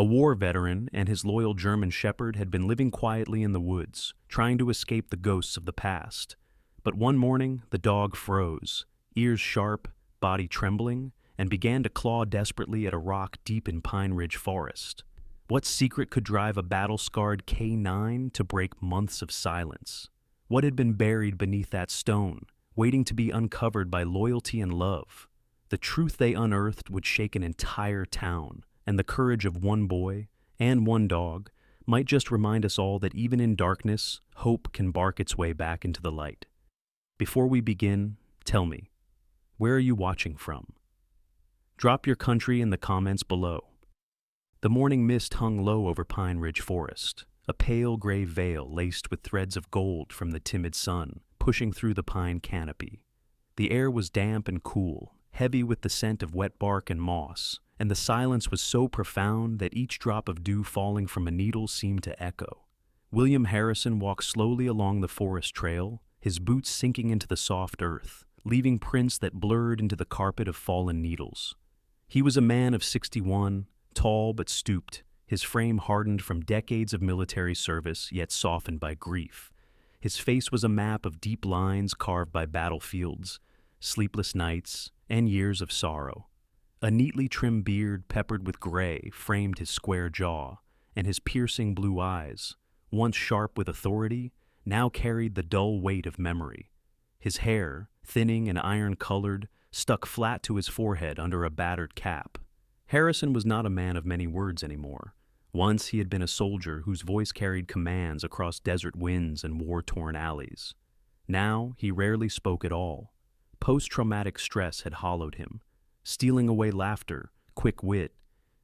A war veteran and his loyal German shepherd had been living quietly in the woods, trying to escape the ghosts of the past. But one morning, the dog froze, ears sharp, body trembling, and began to claw desperately at a rock deep in Pine Ridge Forest. What secret could drive a battle-scarred K9 to break months of silence? What had been buried beneath that stone, waiting to be uncovered by loyalty and love? The truth they unearthed would shake an entire town, and the courage of one boy and one dog might just remind us all that even in darkness, hope can bark its way back into the light. Before we begin, tell me, where are you watching from? Drop your country in the comments below. The morning mist hung low over Pine Ridge Forest, a pale gray veil laced with threads of gold from the timid sun pushing through the pine canopy. The air was damp and cool, heavy with the scent of wet bark and moss, and the silence was so profound that each drop of dew falling from a needle seemed to echo. William Harrison walked slowly along the forest trail, his boots sinking into the soft earth, leaving prints that blurred into the carpet of fallen needles. He was a man of 61, tall but stooped, his frame hardened from decades of military service yet softened by grief. His face was a map of deep lines carved by battlefields, sleepless nights, and years of sorrow. A neatly trimmed beard peppered with gray framed his square jaw, and his piercing blue eyes, once sharp with authority, now carried the dull weight of memory. His hair, thinning and iron-colored, stuck flat to his forehead under a battered cap. Harrison was not a man of many words anymore. Once he had been a soldier whose voice carried commands across desert winds and war-torn alleys. Now he rarely spoke at all. Post-traumatic stress had hollowed him, stealing away laughter, quick wit,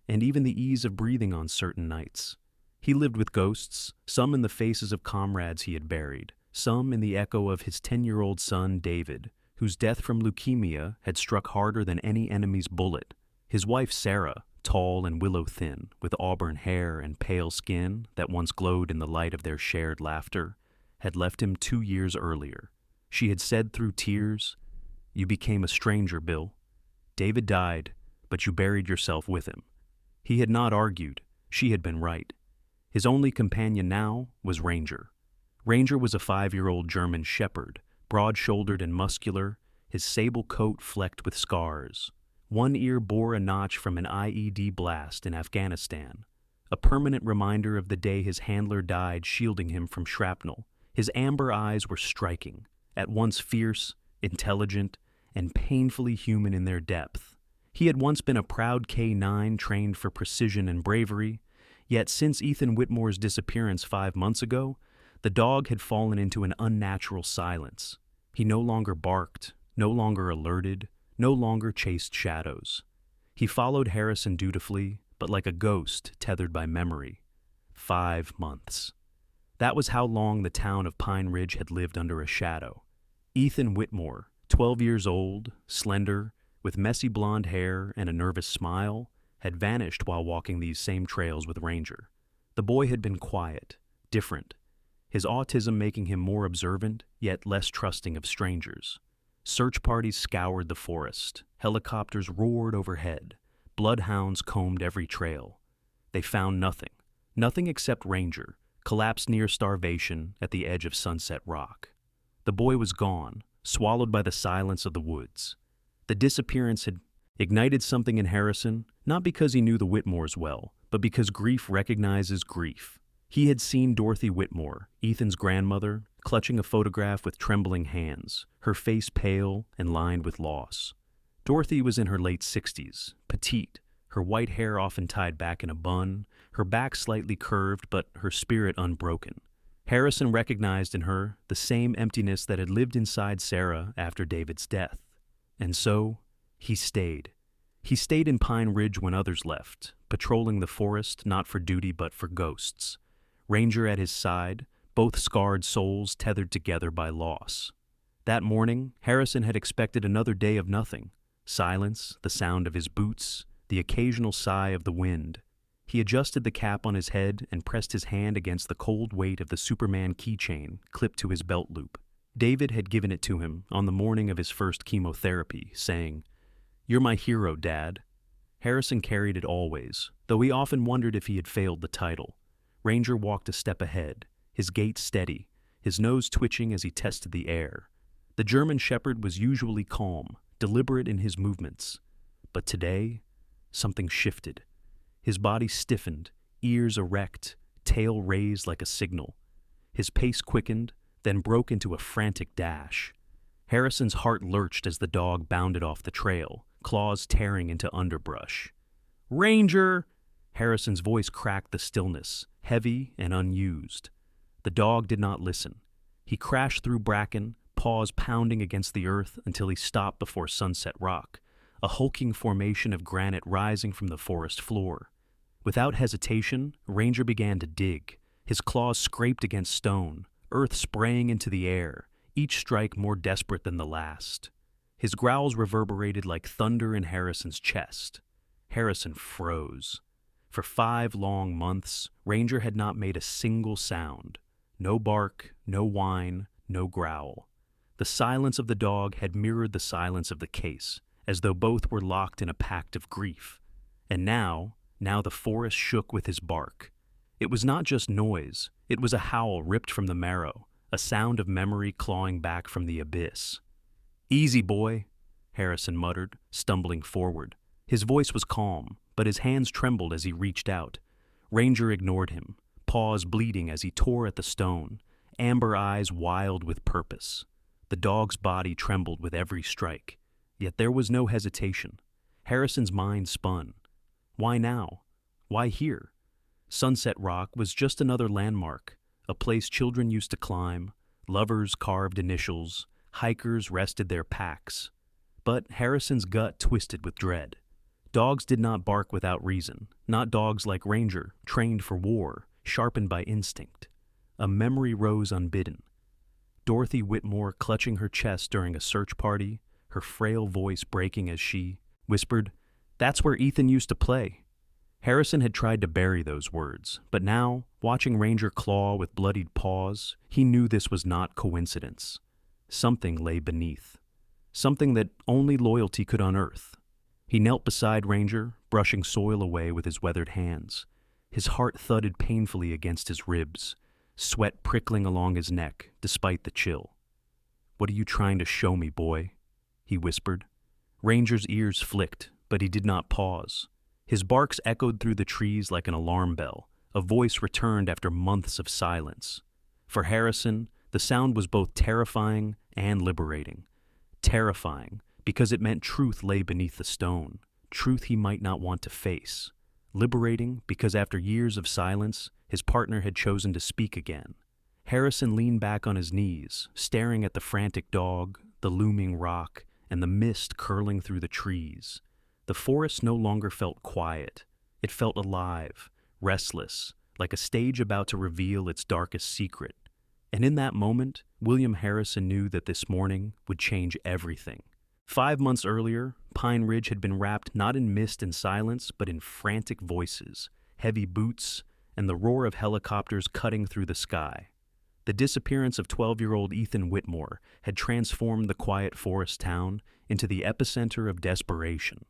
and even the ease of breathing on certain nights. He lived with ghosts, some in the faces of comrades he had buried, some in the echo of his 10-year-old son, David, whose death from leukemia had struck harder than any enemy's bullet. His wife, Sarah, tall and willow-thin, with auburn hair and pale skin that once glowed in the light of their shared laughter, had left him 2 years earlier. She had said through tears, "You became a stranger, Bill. David died, but you buried yourself with him." He had not argued. She had been right. His only companion now was Ranger. Ranger was a 5-year-old German shepherd, broad-shouldered and muscular, his sable coat flecked with scars. One ear bore a notch from an IED blast in Afghanistan, a permanent reminder of the day his handler died shielding him from shrapnel. His amber eyes were striking, at once fierce, intelligent, and painfully human in their depth. He had once been a proud K9 trained for precision and bravery, yet since Ethan Whitmore's disappearance 5 months ago, the dog had fallen into an unnatural silence. He no longer barked, no longer alerted, no longer chased shadows. He followed Harrison dutifully, but like a ghost tethered by memory. 5 months. That was how long the town of Pine Ridge had lived under a shadow. Ethan Whitmore, 12 years old, slender, with messy blonde hair and a nervous smile, had vanished while walking these same trails with Ranger. The boy had been quiet, different, his autism making him more observant, yet less trusting of strangers. Search parties scoured the forest, helicopters roared overhead, bloodhounds combed every trail. They found nothing, nothing except Ranger, collapsed near starvation at the edge of Sunset Rock. The boy was gone, swallowed by the silence of the woods. The disappearance had ignited something in Harrison, not because he knew the Whitmores well, but because grief recognizes grief. He had seen Dorothy Whitmore, Ethan's grandmother, clutching a photograph with trembling hands, her face pale and lined with loss. Dorothy was in her late 60s, petite, her white hair often tied back in a bun, her back slightly curved but her spirit unbroken. Harrison recognized in her the same emptiness that had lived inside Sarah after David's death. And so, he stayed. He stayed in Pine Ridge when others left, patrolling the forest not for duty but for ghosts. Ranger at his side, both scarred souls tethered together by loss. That morning, Harrison had expected another day of nothing. Silence, the sound of his boots, the occasional sigh of the wind. He adjusted the cap on his head and pressed his hand against the cold weight of the Superman keychain clipped to his belt loop. David had given it to him on the morning of his first chemotherapy, saying, "You're my hero, Dad." Harrison carried it always, though he often wondered if he had failed the title. Ranger walked a step ahead, his gait steady, his nose twitching as he tested the air. The German Shepherd was usually calm, deliberate in his movements. But today, something shifted. His body stiffened, ears erect, tail raised like a signal. His pace quickened, then broke into a frantic dash. Harrison's heart lurched as the dog bounded off the trail, claws tearing into underbrush. "Ranger!" Harrison's voice cracked the stillness, heavy and unused. The dog did not listen. He crashed through bracken, paws pounding against the earth until he stopped before Sunset Rock, a hulking formation of granite rising from the forest floor. Without hesitation, Ranger began to dig. His claws scraped against stone, earth spraying into the air, each strike more desperate than the last. His growls reverberated like thunder in Harrison's chest. Harrison froze. For 5 long months, Ranger had not made a single sound. No bark, no whine, no growl. The silence of the dog had mirrored the silence of the case, as though both were locked in a pact of grief. And now the forest shook with his bark. It was not just noise, it was a howl ripped from the marrow, a sound of memory clawing back from the abyss. "Easy, boy," Harrison muttered, stumbling forward. His voice was calm, but his hands trembled as he reached out. Ranger ignored him, paws bleeding as he tore at the stone, amber eyes wild with purpose. The dog's body trembled with every strike, yet there was no hesitation. Harrison's mind spun. Why now? Why here? Sunset Rock was just another landmark, a place children used to climb, lovers carved initials, hikers rested their packs. But Harrison's gut twisted with dread. Dogs did not bark without reason, not dogs like Ranger, trained for war, sharpened by instinct. A memory rose unbidden. Dorothy Whitmore clutching her chest during a search party, her frail voice breaking as she whispered, "That's where Ethan used to play." Harrison had tried to bury those words, but now, watching Ranger claw with bloodied paws, he knew this was not coincidence. Something lay beneath. Something that only loyalty could unearth. He knelt beside Ranger, brushing soil away with his weathered hands. His heart thudded painfully against his ribs, sweat prickling along his neck despite the chill. "What are you trying to show me, boy?" he whispered. Ranger's ears flicked, but he did not pause. His barks echoed through the trees like an alarm bell. A voice returned after months of silence. For Harrison, the sound was both terrifying and liberating. Terrifying, because it meant truth lay beneath the stone, truth he might not want to face. Liberating, because after years of silence, his partner had chosen to speak again. Harrison leaned back on his knees, staring at the frantic dog, the looming rock, and the mist curling through the trees. The forest no longer felt quiet. It felt alive, restless, like a stage about to reveal its darkest secret. And in that moment, William Harrison knew that this morning would change everything. 5 months earlier, Pine Ridge had been wrapped not in mist and silence, but in frantic voices, heavy boots, and the roar of helicopters cutting through the sky. The disappearance of 12-year-old Ethan Whitmore had transformed the quiet forest town into the epicenter of desperation.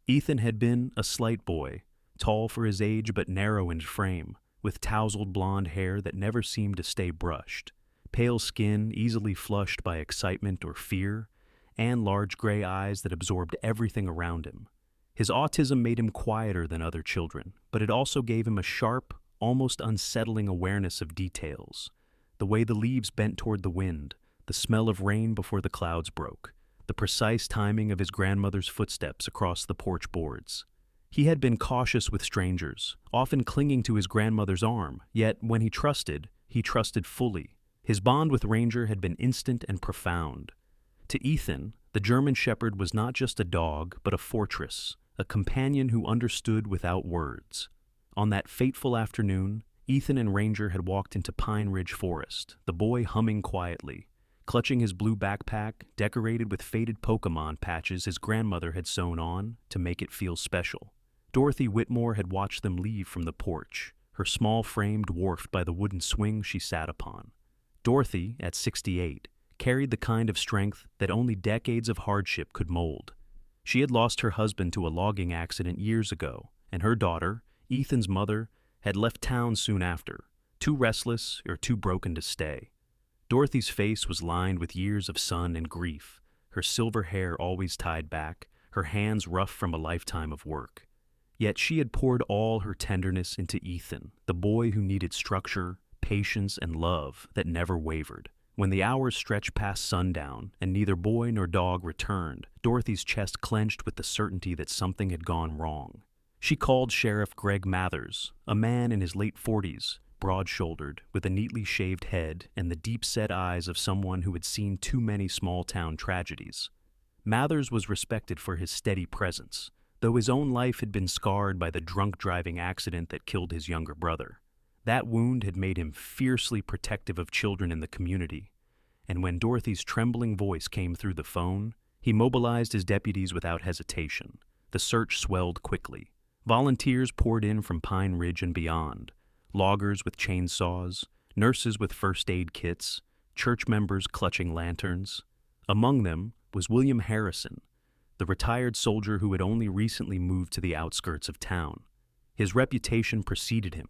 Ethan had been a slight boy, tall for his age but narrow in frame, with tousled blonde hair that never seemed to stay brushed, pale skin easily flushed by excitement or fear, and large gray eyes that absorbed everything around him. His autism made him quieter than other children, but it also gave him a sharp, almost unsettling awareness of details. The way the leaves bent toward the wind, the smell of rain before the clouds broke, the precise timing of his grandmother's footsteps across the porch boards. He had been cautious with strangers, often clinging to his grandmother's arm, yet when he trusted fully. His bond with Ranger had been instant and profound. To Ethan, the German Shepherd was not just a dog, but a fortress, a companion who understood without words. On that fateful afternoon, Ethan and Ranger had walked into Pine Ridge Forest, the boy humming quietly, clutching his blue backpack decorated with faded Pokemon patches his grandmother had sewn on to make it feel special. Dorothy Whitmore had watched them leave from the porch, her small frame dwarfed by the wooden swing she sat upon. Dorothy, at 68, carried the kind of strength that only decades of hardship could mold. She had lost her husband to a logging accident years ago, and her daughter, Ethan's mother, had left town soon after, too restless or too broken to stay. Dorothy's face was lined with years of sun and grief, her silver hair always tied back, her hands rough from a lifetime of work. Yet she had poured all her tenderness into Ethan, the boy who needed structure, patience, and love that never wavered. When the hours stretched past sundown and neither boy nor dog returned, Dorothy's chest clenched with the certainty that something had gone wrong. She called Sheriff Greg Mathers, a man in his late 40s, broad-shouldered, with a neatly shaved head and the deep-set eyes of someone who had seen too many small-town tragedies. Mathers was respected for his steady presence, though his own life had been scarred by the drunk driving accident that killed his younger brother. That wound had made him fiercely protective of children in the community, and when Dorothy's trembling voice came through the phone, he mobilized his deputies without hesitation. The search swelled quickly. Volunteers poured in from Pine Ridge and beyond, loggers with chainsaws, nurses with first aid kits, church members clutching lanterns. Among them was William Harrison, the retired soldier who had only recently moved to the outskirts of town. His reputation preceded him.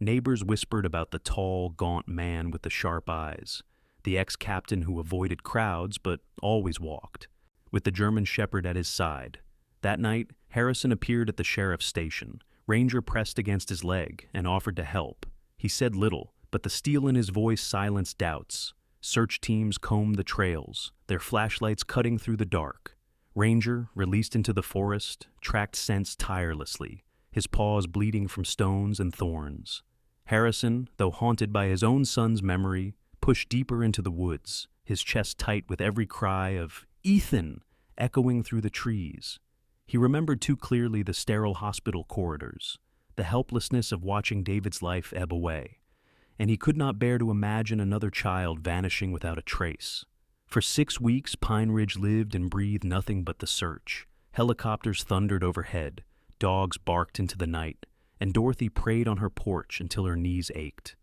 Neighbors whispered about the tall, gaunt man with the sharp eyes, the ex-captain who avoided crowds but always walked, with the German shepherd at his side. That night, Harrison appeared at the sheriff's station. Ranger pressed against his leg and offered to help. He said little, but the steel in his voice silenced doubts. Search teams combed the trails, their flashlights cutting through the dark. Ranger, released into the forest, tracked scents tirelessly, his paws bleeding from stones and thorns. Harrison, though haunted by his own son's memory, pushed deeper into the woods, his chest tight with every cry of "Ethan!" echoing through the trees. He remembered too clearly the sterile hospital corridors, the helplessness of watching David's life ebb away, and he could not bear to imagine another child vanishing without a trace. For 6 weeks, Pine Ridge lived and breathed nothing but the search. Helicopters thundered overhead, dogs barked into the night, and Dorothy prayed on her porch until her knees ached.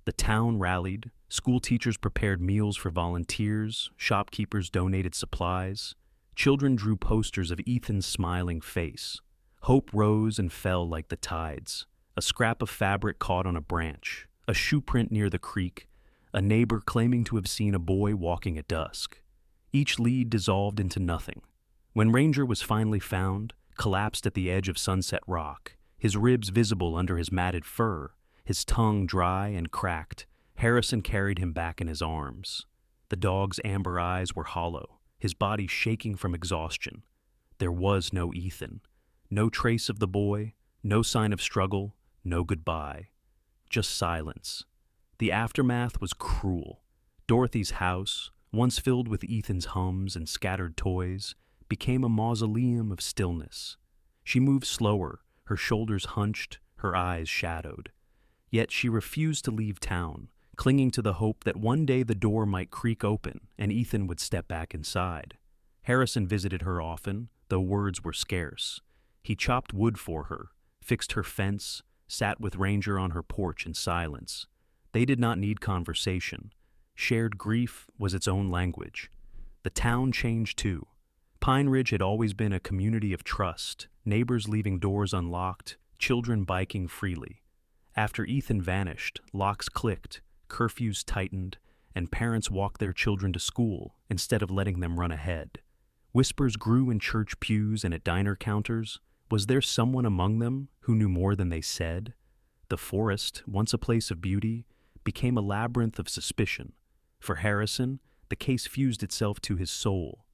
The town rallied, school teachers prepared meals for volunteers, shopkeepers donated supplies. Children drew posters of Ethan's smiling face. Hope rose and fell like the tides. A scrap of fabric caught on a branch, a shoe print near the creek, a neighbor claiming to have seen a boy walking at dusk. Each lead dissolved into nothing. When Ranger was finally found, collapsed at the edge of Sunset Rock, his ribs visible under his matted fur, his tongue dry and cracked, Harrison carried him back in his arms. The dog's amber eyes were hollow, his body shaking from exhaustion. There was no Ethan. No trace of the boy, no sign of struggle, no goodbye. Just silence. The aftermath was cruel. Dorothy's house, once filled with Ethan's hums and scattered toys, became a mausoleum of stillness. She moved slower, her shoulders hunched, her eyes shadowed. Yet she refused to leave town, clinging to the hope that one day the door might creak open and Ethan would step back inside. Harrison visited her often, though words were scarce. He chopped wood for her, fixed her fence, sat with Ranger on her porch in silence. They did not need conversation. Shared grief was its own language. The town changed too. Pine Ridge had always been a community of trust, neighbors leaving doors unlocked, children biking freely. After Ethan vanished, locks clicked, curfews tightened, and parents walked their children to school instead of letting them run ahead. Whispers grew in church pews and at diner counters. Was there someone among them who knew more than they said? The forest, once a place of beauty, became a labyrinth of suspicion. For Harrison, the case fused itself to his soul.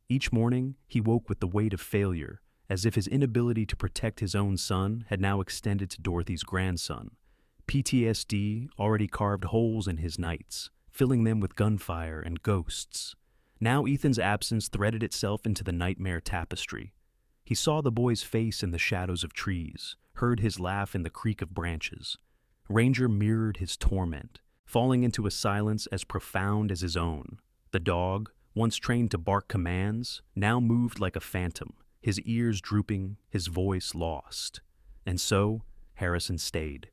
Each morning, he woke with the weight of failure, as if his inability to protect his own son had now extended to Dorothy's grandson. PTSD already carved holes in his nights, filling them with gunfire and ghosts. Now Ethan's absence threaded itself into the nightmare tapestry. He saw the boy's face in the shadows of trees, heard his laugh in the creak of branches. Ranger mirrored his torment, falling into a silence as profound as his own. The dog, once trained to bark commands, now moved like a phantom, his ears drooping, his voice lost. And so, Harrison stayed.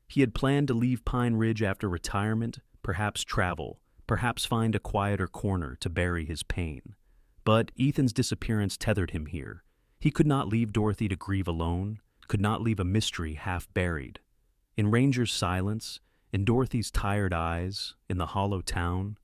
He had planned to leave Pine Ridge after retirement, perhaps travel, perhaps find a quieter corner to bury his pain. But Ethan's disappearance tethered him here. He could not leave Dorothy to grieve alone, could not leave a mystery half buried. In Ranger's silence, in Dorothy's tired eyes, in the hollow town,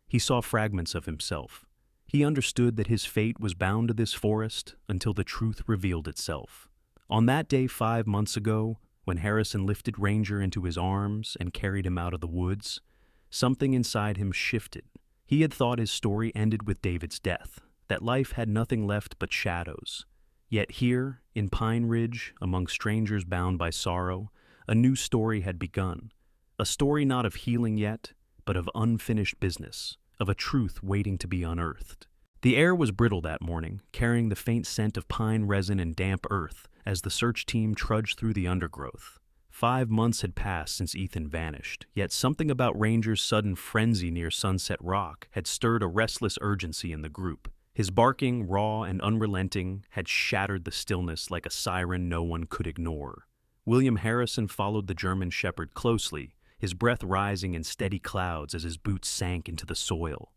he saw fragments of himself. He understood that his fate was bound to this forest until the truth revealed itself. On that day 5 months ago, when Harrison lifted Ranger into his arms and carried him out of the woods, something inside him shifted. He had thought his story ended with David's death, that life had nothing left but shadows. Yet here, in Pine Ridge, among strangers bound by sorrow, a new story had begun. A story not of healing yet, but of unfinished business, of a truth waiting to be unearthed. The air was brittle that morning, carrying the faint scent of pine resin and damp earth as the search team trudged through the undergrowth. 5 months had passed since Ethan vanished, yet something about Ranger's sudden frenzy near Sunset Rock had stirred a restless urgency in the group. His barking, raw and unrelenting, had shattered the stillness like a siren no one could ignore. William Harrison followed the German shepherd closely, his breath rising in steady clouds as his boots sank into the soil.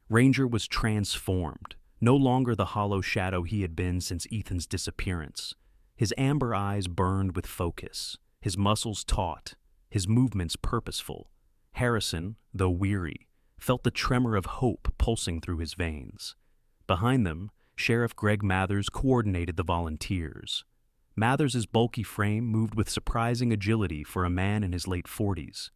Ranger was transformed, no longer the hollow shadow he had been since Ethan's disappearance. His amber eyes burned with focus, his muscles taut, his movements purposeful. Harrison, though weary, felt the tremor of hope pulsing through his veins. Behind them, Sheriff Greg Mathers coordinated the volunteers. Mathers's bulky frame moved with surprising agility for a man in his late 40s.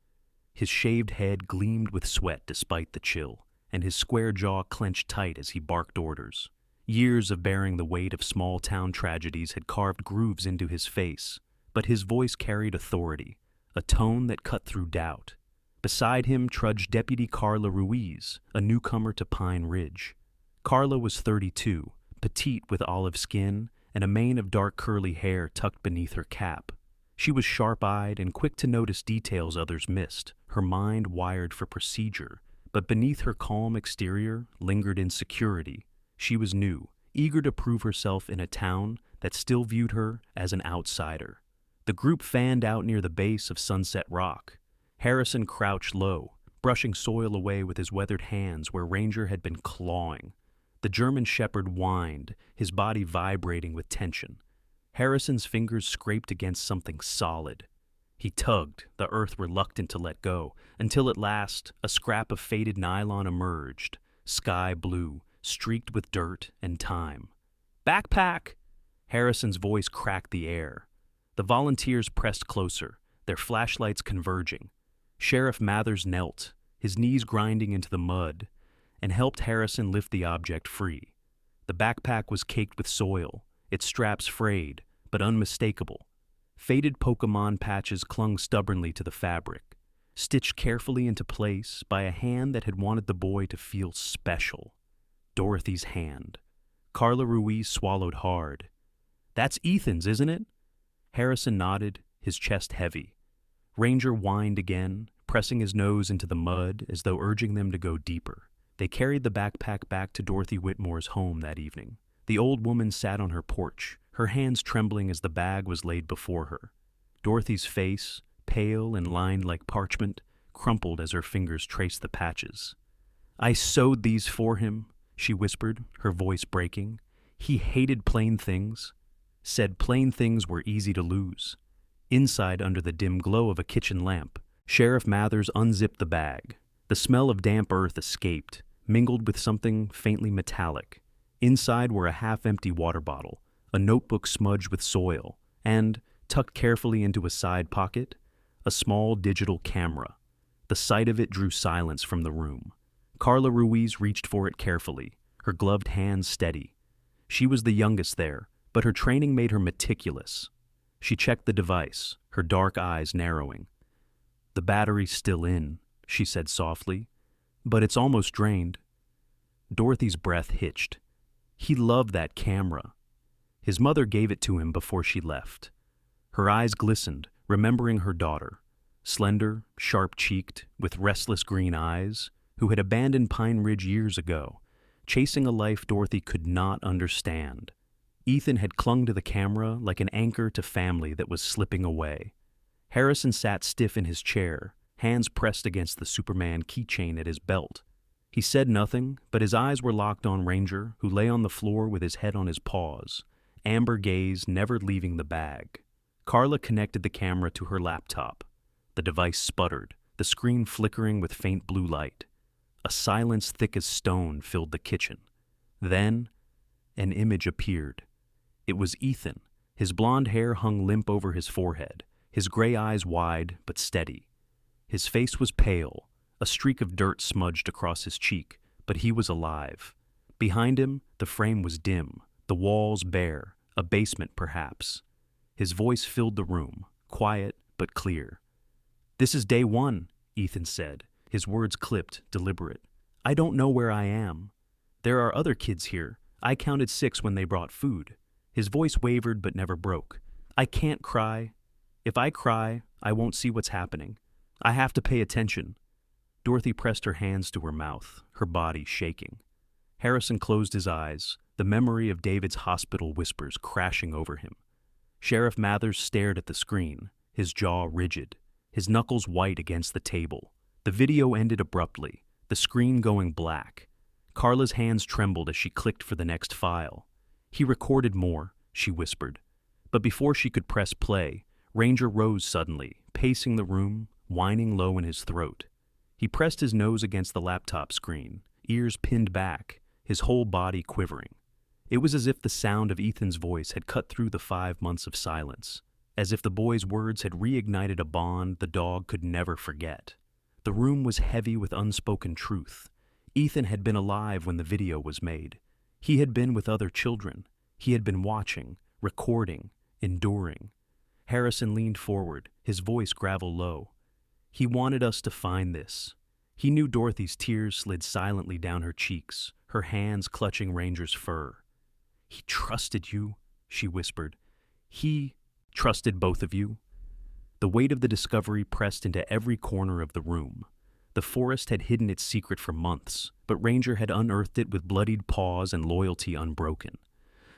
His shaved head gleamed with sweat despite the chill, and his square jaw clenched tight as he barked orders. Years of bearing the weight of small-town tragedies had carved grooves into his face, but his voice carried authority, a tone that cut through doubt. Beside him trudged Deputy Carla Ruiz, a newcomer to Pine Ridge. Carla was 32, petite with olive skin, and a mane of dark curly hair tucked beneath her cap. She was sharp-eyed and quick to notice details others missed, her mind wired for procedure. But beneath her calm exterior lingered insecurity. She was new, eager to prove herself in a town that still viewed her as an outsider. The group fanned out near the base of Sunset Rock. Harrison crouched low, brushing soil away with his weathered hands where Ranger had been clawing. The German shepherd whined, his body vibrating with tension. Harrison's fingers scraped against something solid. He tugged, the earth reluctant to let go, until at last a scrap of faded nylon emerged, sky blue, streaked with dirt and time. "Backpack!" Harrison's voice cracked the air. The volunteers pressed closer, their flashlights converging. Sheriff Mathers knelt, his knees grinding into the mud, and helped Harrison lift the object free. The backpack was caked with soil, its straps frayed, but unmistakable. Faded Pokemon patches clung stubbornly to the fabric, stitched carefully into place by a hand that had wanted the boy to feel special. Dorothy's hand. Carla Ruiz swallowed hard. "That's Ethan's, isn't it?" Harrison nodded, his chest heavy. Ranger whined again, pressing his nose into the mud as though urging them to go deeper. They carried the backpack back to Dorothy Whitmore's home that evening. The old woman sat on her porch, her hands trembling as the bag was laid before her. Dorothy's face, pale and lined like parchment, crumpled as her fingers traced the patches. "I sewed these for him," she whispered, her voice breaking. "He hated plain things. Said plain things were easy to lose." Inside, under the dim glow of a kitchen lamp, Sheriff Mathers unzipped the bag. The smell of damp earth escaped, mingled with something faintly metallic. Inside were a half-empty water bottle, a notebook smudged with soil, and, tucked carefully into a side pocket, a small digital camera. The sight of it drew silence from the room. Carla Ruiz reached for it carefully, her gloved hands steady. She was the youngest there, but her training made her meticulous. She checked the device, her dark eyes narrowing. "The battery's still in," she said softly, "but it's almost drained." Dorothy's breath hitched. He loved that camera. His mother gave it to him before she left. Her eyes glistened, remembering her daughter, slender, sharp-cheeked, with restless green eyes, who had abandoned Pine Ridge years ago, chasing a life Dorothy could not understand. Ethan had clung to the camera like an anchor to family that was slipping away. Harrison sat stiff in his chair, hands pressed against the Superman keychain at his belt. He said nothing, but his eyes were locked on Ranger, who lay on the floor with his head on his paws, amber gaze never leaving the bag. Carla connected the camera to her laptop. The device sputtered, the screen flickering with faint blue light. A silence thick as stone filled the kitchen. Then, an image appeared. It was Ethan. His blonde hair hung limp over his forehead, his gray eyes wide but steady. His face was pale, a streak of dirt smudged across his cheek, but he was alive. Behind him, the frame was dim, the walls bare, a basement perhaps. His voice filled the room, quiet but clear. "This is day one," Ethan said, his words clipped, deliberate. "I don't know where I am. There are other kids here. I counted 6 when they brought food." His voice wavered but never broke. "I can't cry. If I cry, I won't see what's happening. I have to pay attention." Dorothy pressed her hands to her mouth, her body shaking. Harrison closed his eyes, the memory of David's hospital whispers crashing over him. Sheriff Mathers stared at the screen, his jaw rigid, his knuckles white against the table. The video ended abruptly, the screen going black. Carla's hands trembled as she clicked for the next file. "He recorded more," she whispered. But before she could press play, Ranger rose suddenly, pacing the room, whining low in his throat. He pressed his nose against the laptop screen, ears pinned back, his whole body quivering. It was as if the sound of Ethan's voice had cut through the 5 months of silence, as if the boy's words had reignited a bond the dog could never forget. The room was heavy with unspoken truth. Ethan had been alive when the video was made. He had been with other children. He had been watching, recording, enduring. Harrison leaned forward, his voice gravel low. "He wanted us to find this." He knew Dorothy's tears slid silently down her cheeks, her hands clutching Ranger's fur. "He trusted you," she whispered. "He trusted both of you." The weight of the discovery pressed into every corner of the room. The forest had hidden its secret for months, but Ranger had unearthed it with bloodied paws and loyalty unbroken.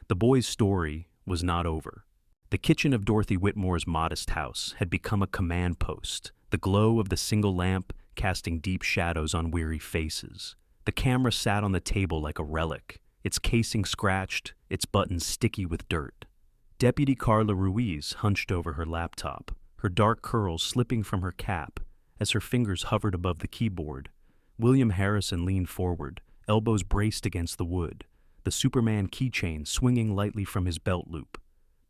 The boy's story was not over. The kitchen of Dorothy Whitmore's modest house had become a command post, the glow of the single lamp casting deep shadows on weary faces. The camera sat on the table like a relic, its casing scratched, its buttons sticky with dirt. Deputy Carla Ruiz hunched over her laptop, her dark curls slipping from her cap as her fingers hovered above the keyboard. William Harrison leaned forward, elbows braced against the wood, the Superman keychain swinging lightly from his belt loop.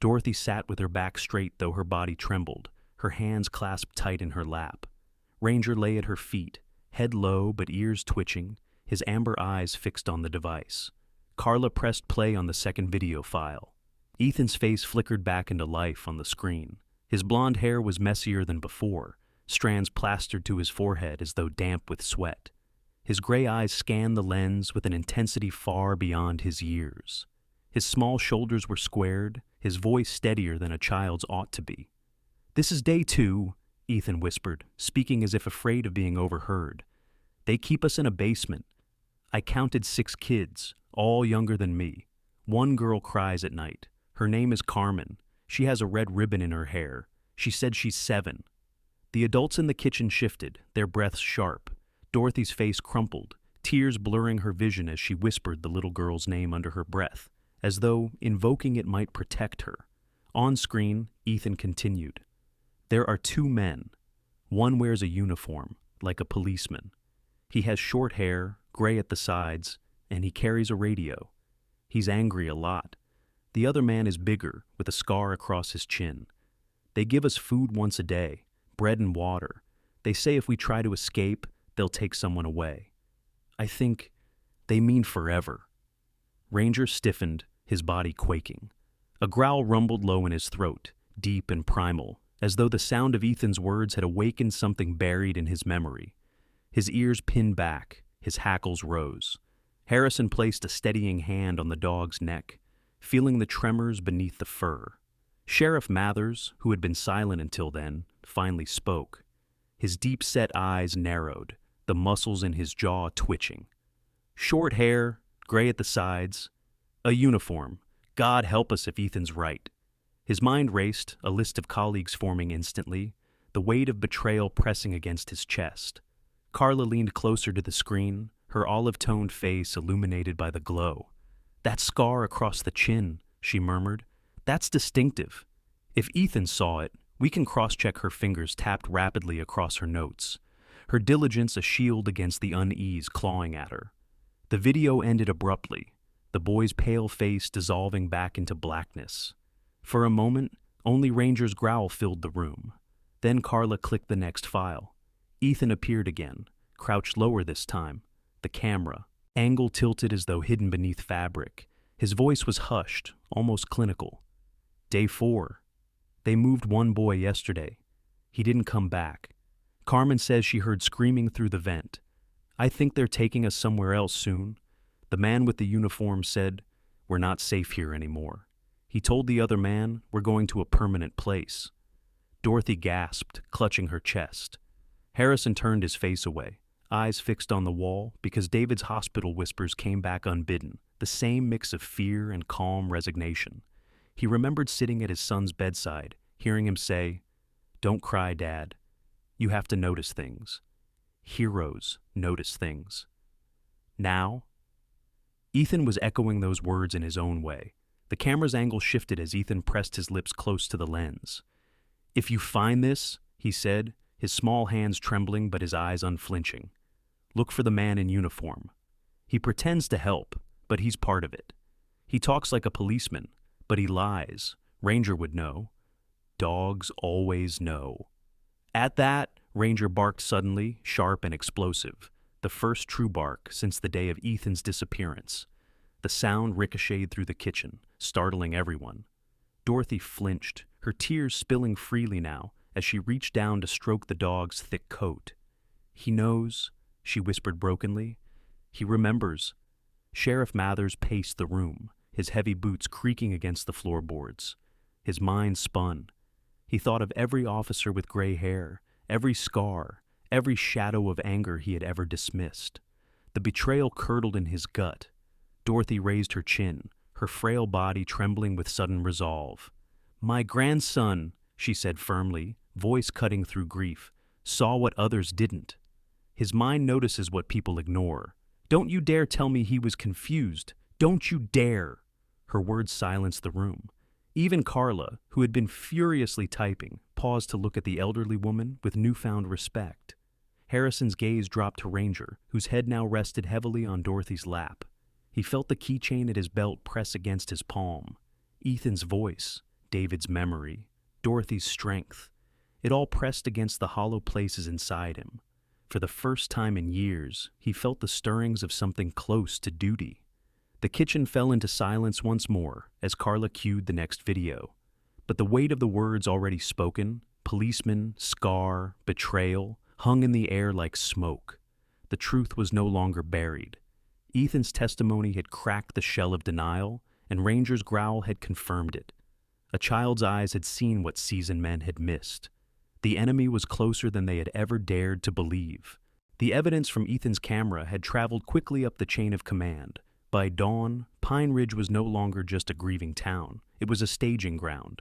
Dorothy sat with her back straight though her body trembled, her hands clasped tight in her lap. Ranger lay at her feet, head low but ears twitching, his amber eyes fixed on the device. Carla pressed play on the second video file. Ethan's face flickered back into life on the screen. His blonde hair was messier than before, strands plastered to his forehead as though damp with sweat. His gray eyes scanned the lens with an intensity far beyond his years. His small shoulders were squared, his voice steadier than a child's ought to be. "This is day 2, Ethan whispered, speaking as if afraid of being overheard. "They keep us in a basement. I counted 6 kids, all younger than me. One girl cries at night. Her name is Carmen. She has a red ribbon in her hair. She said she's 7. The adults in the kitchen shifted, their breaths sharp. Dorothy's face crumpled, tears blurring her vision as she whispered the little girl's name under her breath, as though invoking it might protect her. On screen, Ethan continued. "There are 2 men. One wears a uniform, like a policeman. He has short hair, gray at the sides, and he carries a radio. He's angry a lot. The other man is bigger, with a scar across his chin. They give us food once a day, bread and water. They say if we try to escape, they'll take someone away. I think they mean forever." Ranger stiffened, his body quaking. A growl rumbled low in his throat, deep and primal, as though the sound of Ethan's words had awakened something buried in his memory. His ears pinned back, his hackles rose. Harrison placed a steadying hand on the dog's neck, feeling the tremors beneath the fur. Sheriff Mathers, who had been silent until then, finally spoke. His deep-set eyes narrowed, the muscles in his jaw twitching. "Short hair, gray at the sides, a uniform. God help us if Ethan's right." His mind raced, a list of colleagues forming instantly, the weight of betrayal pressing against his chest. Carla leaned closer to the screen, her olive-toned face illuminated by the glow. "That scar across the chin," she murmured. "That's distinctive. If Ethan saw it, we can cross-check." Her fingers tapped rapidly across her notes, her diligence a shield against the unease clawing at her. The video ended abruptly, the boy's pale face dissolving back into blackness. For a moment, only Ranger's growl filled the room. Then Carla clicked the next file. Ethan appeared again, crouched lower this time, the camera, angle tilted as though hidden beneath fabric. His voice was hushed, almost clinical. "Day 4. They moved one boy yesterday. He didn't come back. Carmen says she heard screaming through the vent. I think they're taking us somewhere else soon." The man with the uniform said, "We're not safe here anymore." He told the other man, "We're going to a permanent place." Dorothy gasped, clutching her chest. Harrison turned his face away, eyes fixed on the wall, because David's hospital whispers came back unbidden, the same mix of fear and calm resignation. He remembered sitting at his son's bedside, hearing him say, "Don't cry, Dad. You have to notice things. Heroes notice things." Now? Ethan was echoing those words in his own way. The camera's angle shifted as Ethan pressed his lips close to the lens. "If you find this," he said, his small hands trembling but his eyes unflinching, "look for the man in uniform. He pretends to help, but he's part of it. He talks like a policeman, but he lies. Ranger would know. Dogs always know." At that, Ranger barked suddenly, sharp and explosive, the first true bark since the day of Ethan's disappearance. The sound ricocheted through the kitchen, startling everyone. Dorothy flinched, her tears spilling freely now as she reached down to stroke the dog's thick coat. "He knows," she whispered brokenly. "He remembers." Sheriff Mathers paced the room, his heavy boots creaking against the floorboards. His mind spun. He thought of every officer with gray hair, every scar, every shadow of anger he had ever dismissed. The betrayal curdled in his gut. Dorothy raised her chin, her frail body trembling with sudden resolve. "My grandson," she said firmly, voice cutting through grief, "saw what others didn't. His mind notices what people ignore. Don't you dare tell me he was confused. Don't you dare!" Her words silenced the room. Even Carla, who had been furiously typing, paused to look at the elderly woman with newfound respect. Harrison's gaze dropped to Ranger, whose head now rested heavily on Dorothy's lap. He felt the keychain at his belt press against his palm. Ethan's voice, David's memory, Dorothy's strength. It all pressed against the hollow places inside him. For the first time in years, he felt the stirrings of something close to duty. The kitchen fell into silence once more as Carla cued the next video. But the weight of the words already spoken, policeman, scar, betrayal, hung in the air like smoke. The truth was no longer buried. Ethan's testimony had cracked the shell of denial, and Ranger's growl had confirmed it. A child's eyes had seen what seasoned men had missed. The enemy was closer than they had ever dared to believe. The evidence from Ethan's camera had traveled quickly up the chain of command. By dawn, Pine Ridge was no longer just a grieving town. It was a staging ground.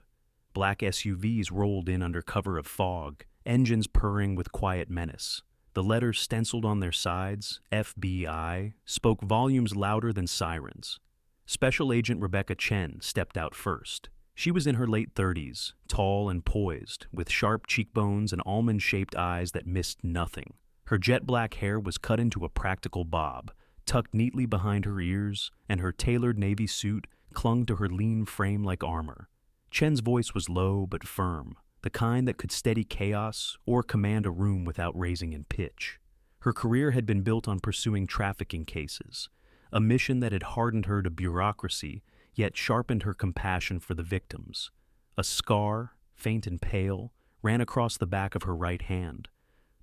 Black SUVs rolled in under cover of fog, engines purring with quiet menace. The letters stenciled on their sides, FBI, spoke volumes louder than sirens. Special Agent Rebecca Chen stepped out first. She was in her late 30s, tall and poised, with sharp cheekbones and almond-shaped eyes that missed nothing. Her jet-black hair was cut into a practical bob, tucked neatly behind her ears, and her tailored navy suit clung to her lean frame like armor. Chen's voice was low but firm, the kind that could steady chaos or command a room without raising in pitch. Her career had been built on pursuing trafficking cases, a mission that had hardened her to bureaucracy, yet sharpened her compassion for the victims. A scar, faint and pale, ran across the back of her right hand,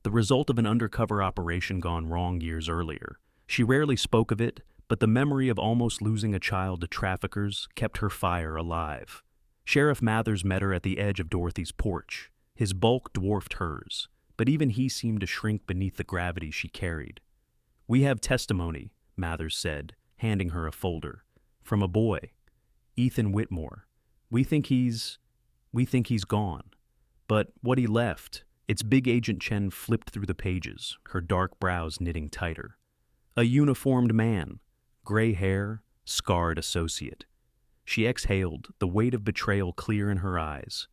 the result of an undercover operation gone wrong years earlier. She rarely spoke of it, but the memory of almost losing a child to traffickers kept her fire alive. Sheriff Mathers met her at the edge of Dorothy's porch. His bulk dwarfed hers, but even he seemed to shrink beneath the gravity she carried. "We have testimony," Mathers said, handing her a folder. "From a boy, Ethan Whitmore. We think he's gone. But what he left," its big Agent Chen flipped through the pages, her dark brows knitting tighter. A uniformed man, gray hair, scarred associate. She exhaled, the weight of betrayal clear in her eyes.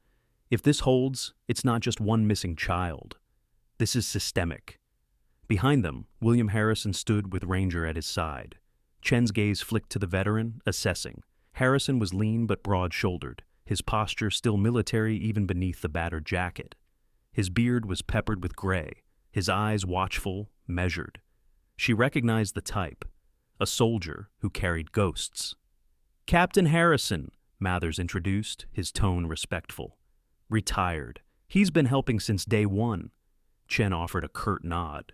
If this holds, it's not just one missing child. This is systemic. Behind them, William Harrison stood with Ranger at his side. Chen's gaze flicked to the veteran, assessing. Harrison was lean but broad-shouldered, his posture still military even beneath the battered jacket. His beard was peppered with gray, his eyes watchful, measured. She recognized the type, a soldier who carried ghosts. "Captain Harrison," Mathers introduced, his tone respectful. "Retired. He's been helping since day one." Chen offered a curt nod.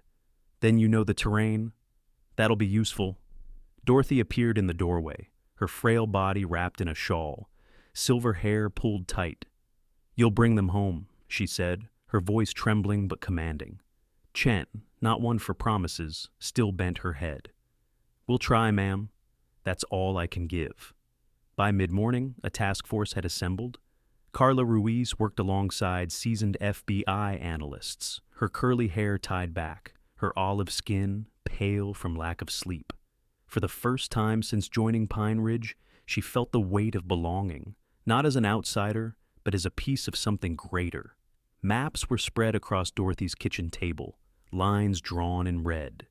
"Then you know the terrain? That'll be useful." Dorothy appeared in the doorway, her frail body wrapped in a shawl, silver hair pulled tight. "You'll bring them home," she said, her voice trembling but commanding. Chen, not one for promises, still bent her head. "We'll try, ma'am. That's all I can give." By mid-morning, a task force had assembled. Carla Ruiz worked alongside seasoned FBI analysts, her curly hair tied back, her olive skin pale from lack of sleep. For the first time since joining Pine Ridge, she felt the weight of belonging, not as an outsider, but as a piece of something greater. Maps were spread across Dorothy's kitchen table, lines drawn in red.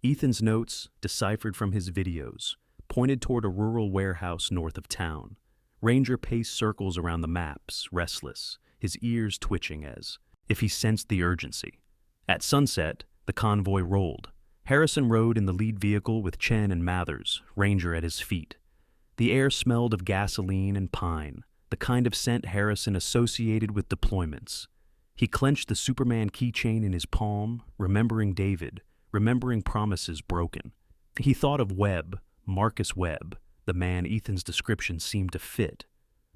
Ethan's notes, deciphered from his videos, pointed toward a rural warehouse north of town. Ranger paced circles around the maps, restless, his ears twitching as if he sensed the urgency. At sunset, the convoy rolled. Harrison rode in the lead vehicle with Chen and Mathers, Ranger at his feet. The air smelled of gasoline and pine, the kind of scent Harrison associated with deployments. He clenched the Superman keychain in his palm, remembering David, remembering promises broken. He thought of Webb, Marcus Webb, the man Ethan's description seemed to fit.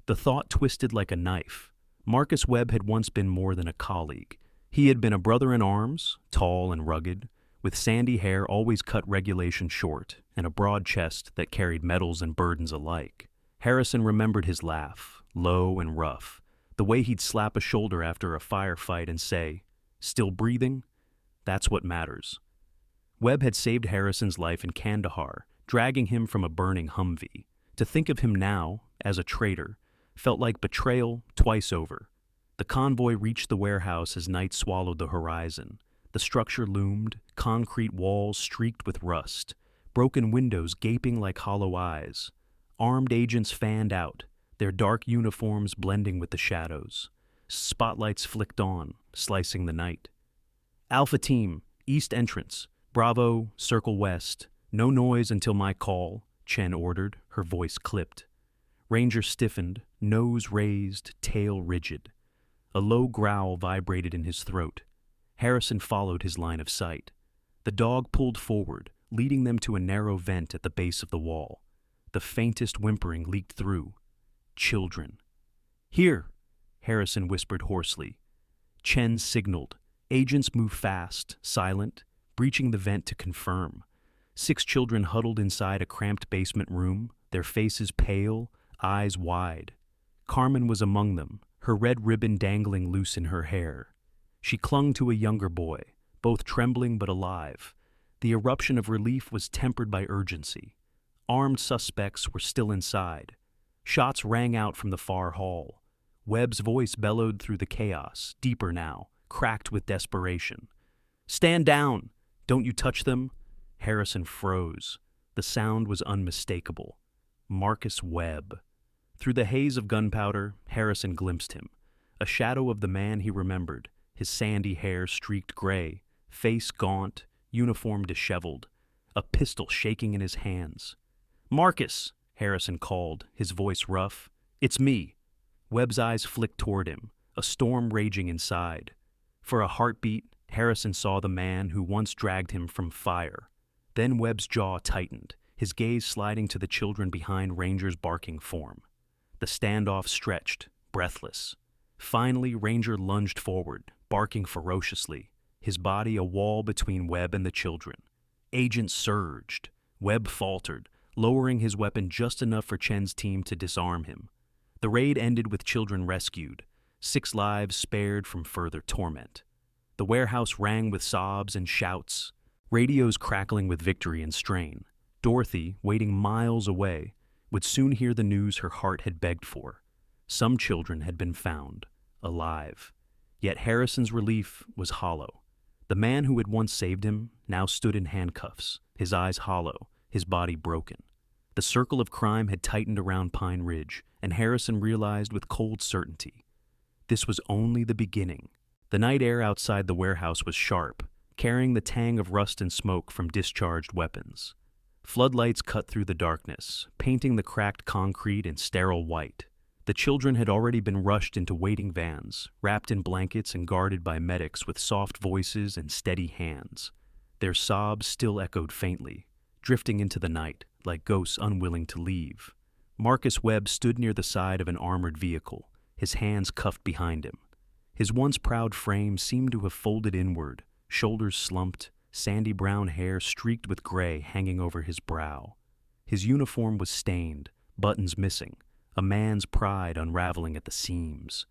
The thought twisted like a knife. Marcus Webb had once been more than a colleague. He had been a brother in arms, tall and rugged, with sandy hair always cut regulation short, and a broad chest that carried medals and burdens alike. Harrison remembered his laugh, low and rough, the way he'd slap a shoulder after a firefight and say, "Still breathing? That's what matters." Webb had saved Harrison's life in Kandahar, dragging him from a burning Humvee. To think of him now, as a traitor, felt like betrayal twice over. The convoy reached the warehouse as night swallowed the horizon. The structure loomed, concrete walls streaked with rust, broken windows gaping like hollow eyes. Armed agents fanned out, their dark uniforms blending with the shadows. Spotlights flicked on, slicing the night. "Alpha Team, East Entrance. Bravo, Circle West. No noise until my call," Chen ordered, her voice clipped. Ranger stiffened, nose raised, tail rigid. A low growl vibrated in his throat. Harrison followed his line of sight. The dog pulled forward, leading them to a narrow vent at the base of the wall. The faintest whimpering leaked through. Children. "Here," Harrison whispered hoarsely. Chen signaled. Agents moved fast, silent, breaching the vent to confirm. 6 children huddled inside a cramped basement room, their faces pale, eyes wide. Carmen was among them, her red ribbon dangling loose in her hair. She clung to a younger boy, both trembling but alive. The eruption of relief was tempered by urgency. Armed suspects were still inside. Shots rang out from the far hall. Webb's voice bellowed through the chaos, deeper now, cracked with desperation. "Stand down! Don't you touch them!" Harrison froze. The sound was unmistakable. Marcus Webb. Through the haze of gunpowder, Harrison glimpsed him. A shadow of the man he remembered, his sandy hair streaked gray, face gaunt, uniform disheveled, a pistol shaking in his hands. "Marcus!" Harrison called, his voice rough. "It's me." Webb's eyes flicked toward him, a storm raging inside. For a heartbeat, Harrison saw the man who once dragged him from fire. Then Webb's jaw tightened, his gaze sliding to the children behind Ranger's barking form. The standoff stretched, breathless. Finally, Ranger lunged forward, barking ferociously, his body a wall between Webb and the children. Agents surged. Webb faltered, lowering his weapon just enough for Chen's team to disarm him. The raid ended with children rescued, 6 lives spared from further torment. The warehouse rang with sobs and shouts. Radios crackling with victory and strain. Dorothy, waiting miles away, would soon hear the news her heart had begged for. Some children had been found, alive. Yet Harrison's relief was hollow. The man who had once saved him now stood in handcuffs, his eyes hollow, his body broken. The circle of crime had tightened around Pine Ridge, and Harrison realized with cold certainty. This was only the beginning. The night air outside the warehouse was sharp, carrying the tang of rust and smoke from discharged weapons. Floodlights cut through the darkness, painting the cracked concrete in sterile white. The children had already been rushed into waiting vans, wrapped in blankets and guarded by medics with soft voices and steady hands. Their sobs still echoed faintly, drifting into the night like ghosts unwilling to leave. Marcus Webb stood near the side of an armored vehicle, his hands cuffed behind him. His once proud frame seemed to have folded inward, shoulders slumped, sandy brown hair streaked with gray hanging over his brow. His uniform was stained, buttons missing, a man's pride unraveling at the seams.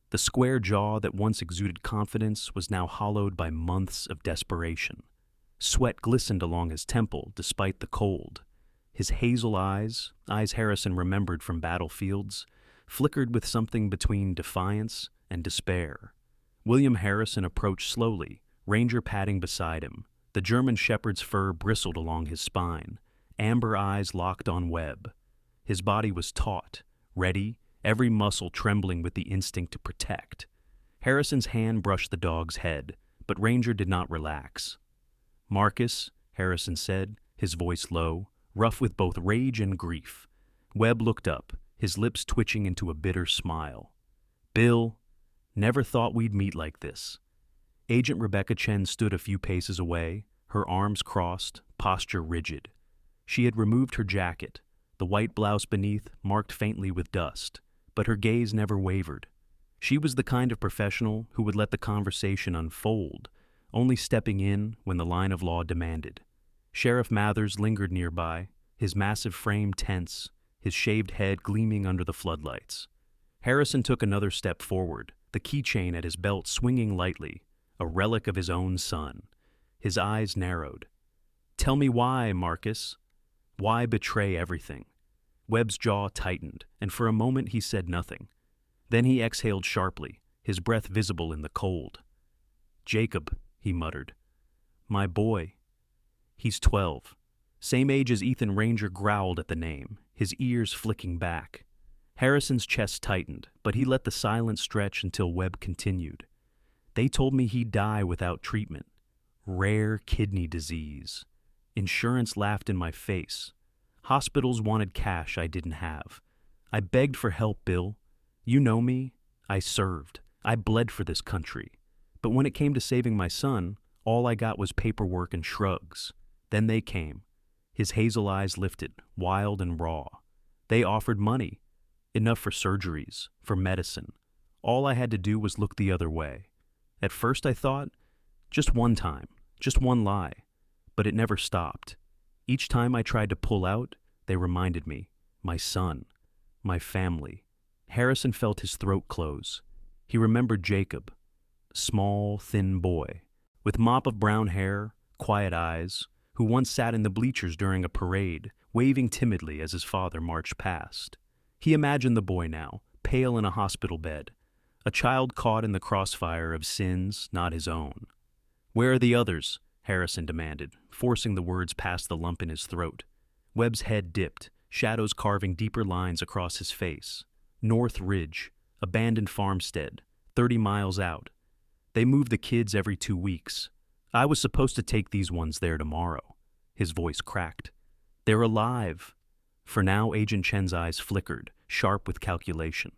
The square jaw that once exuded confidence was now hollowed by months of desperation. Sweat glistened along his temple despite the cold. His hazel eyes Harrison remembered from battlefields, flickered with something between defiance and despair. William Harrison approached slowly, Ranger padding beside him. The German shepherd's fur bristled along his spine, amber eyes locked on Webb. His body was taut, ready, every muscle trembling with the instinct to protect. Harrison's hand brushed the dog's head, but Ranger did not relax. "Marcus," Harrison said, his voice low, rough with both rage and grief. Webb looked up, his lips twitching into a bitter smile. "Bill, never thought we'd meet like this." Agent Rebecca Chen stood a few paces away, her arms crossed, posture rigid. She had removed her jacket, the white blouse beneath marked faintly with dust, but her gaze never wavered. She was the kind of professional who would let the conversation unfold, only stepping in when the line of law demanded. Sheriff Mathers lingered nearby, his massive frame tense, his shaved head gleaming under the floodlights. Harrison took another step forward, the keychain at his belt swinging lightly, a relic of his own son. His eyes narrowed. "Tell me why, Marcus. Why betray everything?" Webb's jaw tightened, and for a moment he said nothing. Then he exhaled sharply, his breath visible in the cold. "Jacob," he muttered. "My boy. He's 12. Same age as Ethan." Ranger growled at the name, his ears flicking back. Harrison's chest tightened, but he let the silence stretch until Webb continued. "They told me he'd die without treatment. Rare kidney disease. Insurance laughed in my face. Hospitals wanted cash I didn't have. I begged for help, Bill. You know me. I served. I bled for this country. But when it came to saving my son, all I got was paperwork and shrugs. Then they came." His hazel eyes lifted, wild and raw. "They offered money. Enough for surgeries, for medicine. All I had to do was look the other way. At first I thought, just one time, just one lie. But it never stopped. Each time I tried to pull out, they reminded me, my son, my family." Harrison felt his throat close. He remembered Jacob, small, thin boy, with mop of brown hair, quiet eyes, who once sat in the bleachers during a parade, waving timidly as his father marched past. He imagined the boy now, pale in a hospital bed, a child caught in the crossfire of sins not his own. "Where are the others?" Harrison demanded, forcing the words past the lump in his throat. Webb's head dipped, shadows carving deeper lines across his face. "North Ridge, abandoned farmstead, 30 miles out. They move the kids every 2 weeks. I was supposed to take these ones there tomorrow." His voice cracked. "They're alive." For now, Agent Chen's eyes flickered, sharp with calculation.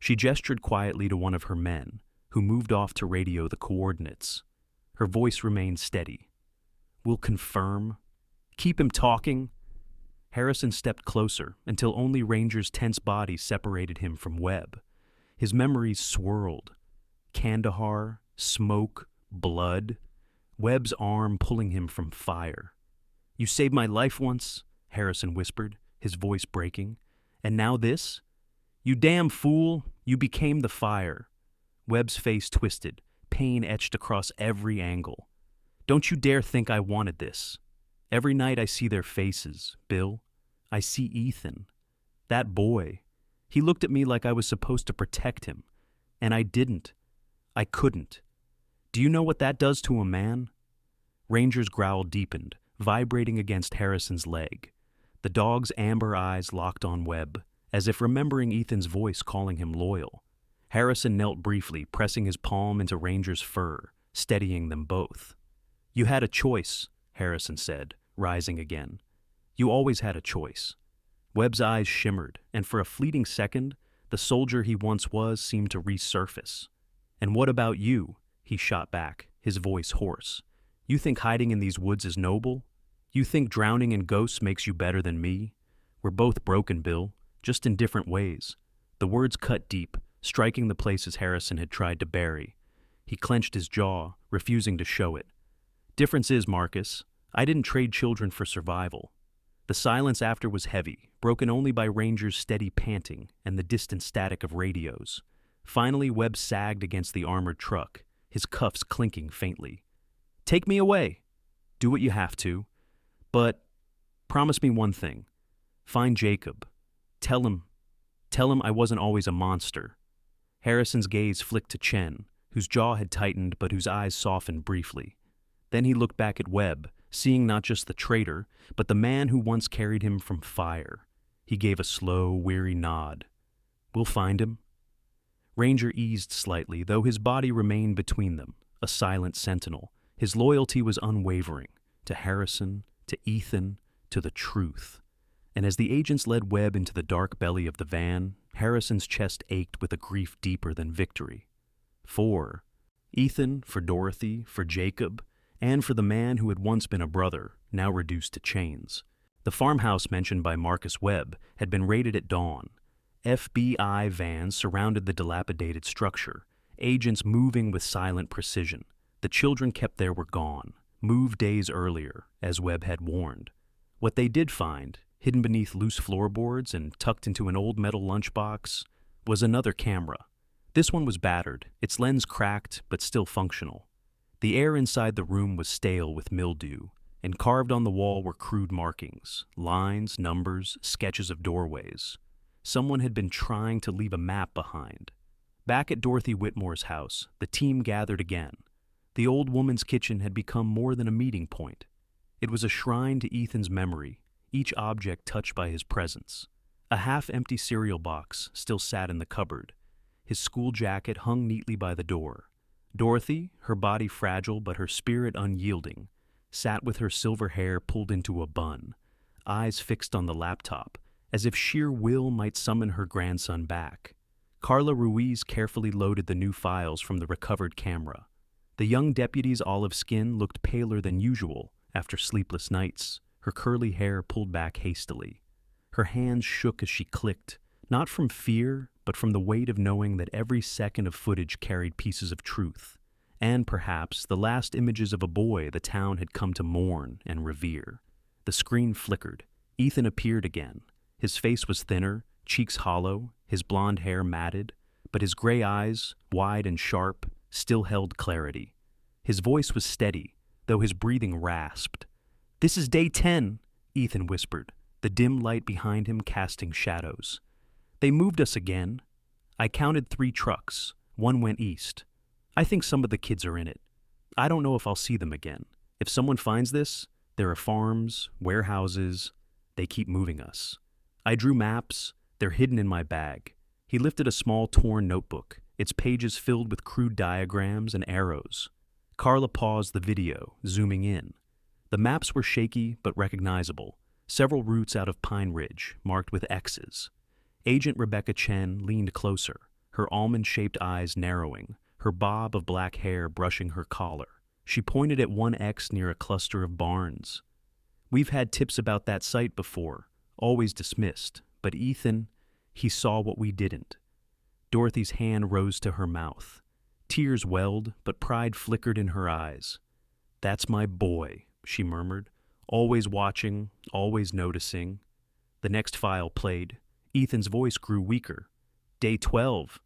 She gestured quietly to one of her men, who moved off to radio the coordinates. Her voice remained steady. "We'll confirm. Keep him talking." Harrison stepped closer until only Ranger's tense body separated him from Webb. His memories swirled. Kandahar, smoke, blood. Webb's arm pulling him from fire. "You saved my life once," Harrison whispered, his voice breaking. "And now this? You damn fool, you became the fire." Webb's face twisted, pain etched across every angle. Don't you dare think I wanted this. Every night I see their faces, Bill. I see Ethan. That boy. He looked at me like I was supposed to protect him. And I didn't. I couldn't. Do you know what that does to a man? Ranger's growl deepened, vibrating against Harrison's leg. The dog's amber eyes locked on Webb, as if remembering Ethan's voice calling him loyal. Harrison knelt briefly, pressing his palm into Ranger's fur, steadying them both. You had a choice, Harrison said, rising again. You always had a choice. Webb's eyes shimmered, and for a fleeting second, the soldier he once was seemed to resurface. And what about you? He shot back, his voice hoarse. You think hiding in these woods is noble? You think drowning in ghosts makes you better than me? We're both broken, Bill, just in different ways. The words cut deep, striking the places Harrison had tried to bury. He clenched his jaw, refusing to show it. Difference is, Marcus, I didn't trade children for survival. The silence after was heavy, broken only by Ranger's steady panting and the distant static of radios. Finally, Webb sagged against the armored truck, his cuffs clinking faintly. Take me away. Do what you have to. But promise me one thing. Find Jacob. Tell him I wasn't always a monster. Harrison's gaze flicked to Chen, whose jaw had tightened but whose eyes softened briefly. Then he looked back at Webb, seeing not just the traitor, but the man who once carried him from fire. He gave a slow, weary nod. We'll find him. Ranger eased slightly, though his body remained between them, a silent sentinel. His loyalty was unwavering, to Harrison, to Ethan, to the truth. And as the agents led Webb into the dark belly of the van, Harrison's chest ached with a grief deeper than victory. For Ethan, for Dorothy, for Jacob, and for the man who had once been a brother, now reduced to chains. The farmhouse mentioned by Marcus Webb had been raided at dawn. FBI vans surrounded the dilapidated structure, agents moving with silent precision. The children kept there were gone, moved days earlier, as Webb had warned. What they did find, hidden beneath loose floorboards and tucked into an old metal lunchbox, was another camera. This one was battered, its lens cracked but still functional. The air inside the room was stale with mildew, and carved on the wall were crude markings, lines, numbers, sketches of doorways. Someone had been trying to leave a map behind. Back at Dorothy Whitmore's house, the team gathered again. The old woman's kitchen had become more than a meeting point. It was a shrine to Ethan's memory, each object touched by his presence. A half-empty cereal box still sat in the cupboard. His school jacket hung neatly by the door. Dorothy, her body fragile but her spirit unyielding, sat with her silver hair pulled into a bun, eyes fixed on the laptop, as if sheer will might summon her grandson back. Carla Ruiz carefully loaded the new files from the recovered camera. The young deputy's olive skin looked paler than usual after sleepless nights, her curly hair pulled back hastily. Her hands shook as she clicked, not from fear, but from the weight of knowing that every second of footage carried pieces of truth, and perhaps the last images of a boy the town had come to mourn and revere. The screen flickered. Ethan appeared again. His face was thinner, cheeks hollow, his blonde hair matted, but his gray eyes, wide and sharp, still held clarity. His voice was steady, though his breathing rasped. "This is day 10, Ethan whispered, the dim light behind him casting shadows. They moved us again. I counted 3 trucks. One went east. I think some of the kids are in it. I don't know if I'll see them again. If someone finds this, there are farms, warehouses. They keep moving us. I drew maps. They're hidden in my bag." He lifted a small torn notebook, its pages filled with crude diagrams and arrows. Carla paused the video, zooming in. The maps were shaky but recognizable, several routes out of Pine Ridge, marked with X's. Agent Rebecca Chen leaned closer, her almond-shaped eyes narrowing, her bob of black hair brushing her collar. She pointed at one X near a cluster of barns. "We've had tips about that site before, always dismissed, but Ethan, he saw what we didn't." Dorothy's hand rose to her mouth. Tears welled, but pride flickered in her eyes. "That's my boy," she murmured, always watching, always noticing. The next file played. Ethan's voice grew weaker. "Day 12.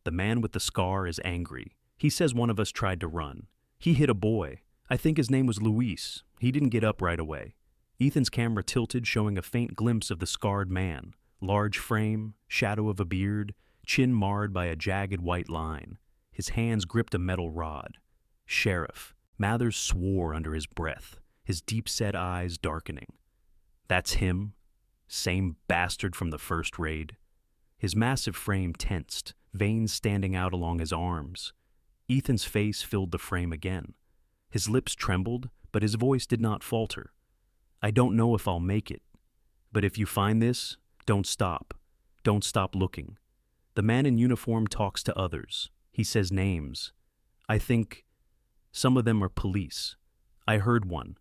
The man with the scar is angry. He says one of us tried to run. He hit a boy. I think his name was Luis. He didn't get up right away. Ethan's camera tilted, showing a faint glimpse of the scarred man. Large frame, shadow of a beard, chin marred by a jagged white line. His hands gripped a metal rod. Sheriff. Mathers swore under his breath, his deep-set eyes darkening. That's him? Same bastard from the first raid? His massive frame tensed, veins standing out along his arms. Ethan's face filled the frame again. His lips trembled, but his voice did not falter. I don't know if I'll make it, but if you find this, don't stop. Don't stop looking. The man in uniform talks to others. He says names. I think some of them are police. I heard one.